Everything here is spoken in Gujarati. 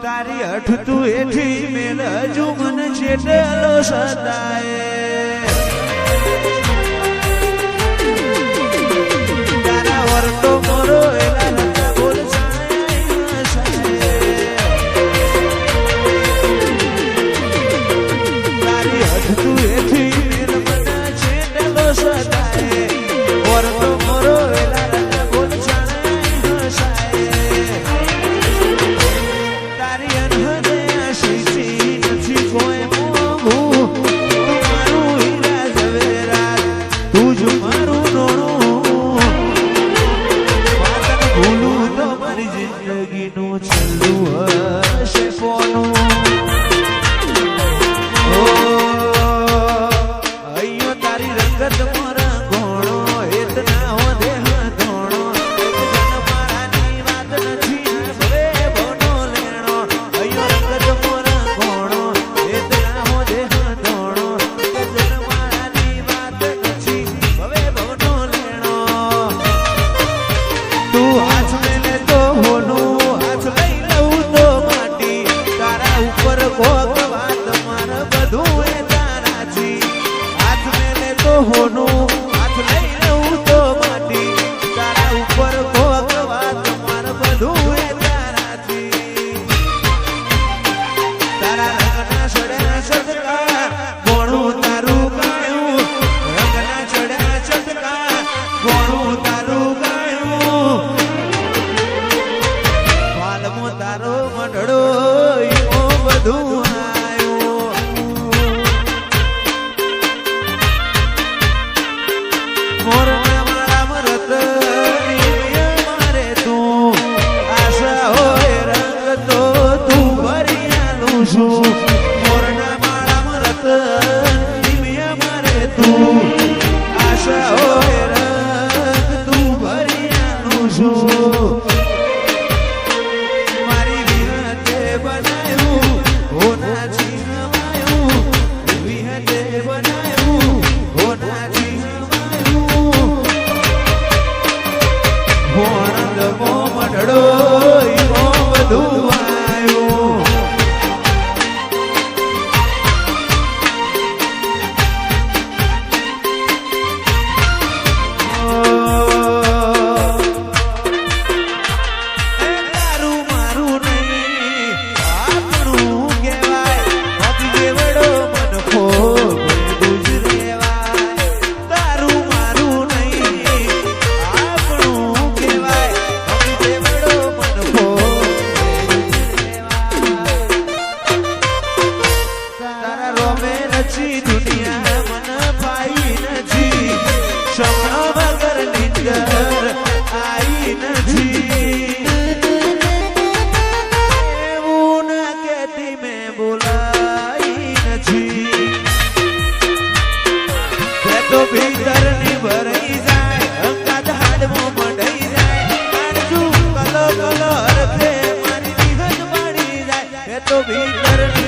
તારી અઠ તું એઠી મેલ હજુ મને છેટેલો સદાય તારા વર્તો મોરો એલા લતા બોલ તારી અઠ તું એઠી મેલ મને છેટેલો સદાય વર્તો મોરો એલા લતા બોલ તારી અનહદે આશીષી નથી કોઈ મોંઘું તું મારું હીરા ઝવેરાત તું જ મારું નોણું વાતને ભૂલું તો મારી જિંદગીનું છેલ્લું હશે પોનું અહીંયા તારી રંગત મારા ઘોણો એતના હો દેહ ધોણો મારાની વાત નથી ભલે બોનો લેણો અહીંયા રંગત મારા ઘોણો એતના હો દેહ ધોણો મારાની વાત નથી ભલે બોનો લેણો તું હાથ મેલે તો હોનું હાથ લઈ લઉં તો માટી તારા ઉપર કોક વાત મારે બધું એ તારાથી હાથ મેલે તો હોનું હાથ લઈ લઉં તો માટી તારા ઉપર કોક વાત મારે બધું એ તારાથી તારા રંગના ચડ્યા ચટકા ગોણું તારું ગાયું રંગના ચડ્યા ચટકા ગોણું તારું ગાયું વાલમો તારો મઢડો યો બધું મોરના મારા મરત મારે તું આશા હોય રંગ તો તું ભરી આલું છું મોરના મારા મરત મારે તું આશા હોય રંગ તું ભરી આલું છું મારી વિહતે બનાયું હોના જીવવાયું વિહતે બનાયું હોના ભોણંદ મો મઢડો ઈમો બધું આવ્યું તારું મારું નહીં આપણું કહેવાય બાકી જેવડો મન ખો ગુજરેવાય તારું મારું નહીં આપણું કહેવાય બાકી જેવડો મન ખો તારા રોમે નથી દુનિયા મન પાઈ નથી સપનો વગર નીંદર આઈ નથી એવું ના કહેતી મેં બોલાઈ નથી તે તો ભીતરની ભરાઈ જાય અંગાત હાડમો મઢાઈ જાય કાળજું કલો કલો હરખે મારી વિહત પાડી જાય તે તો ભીતરની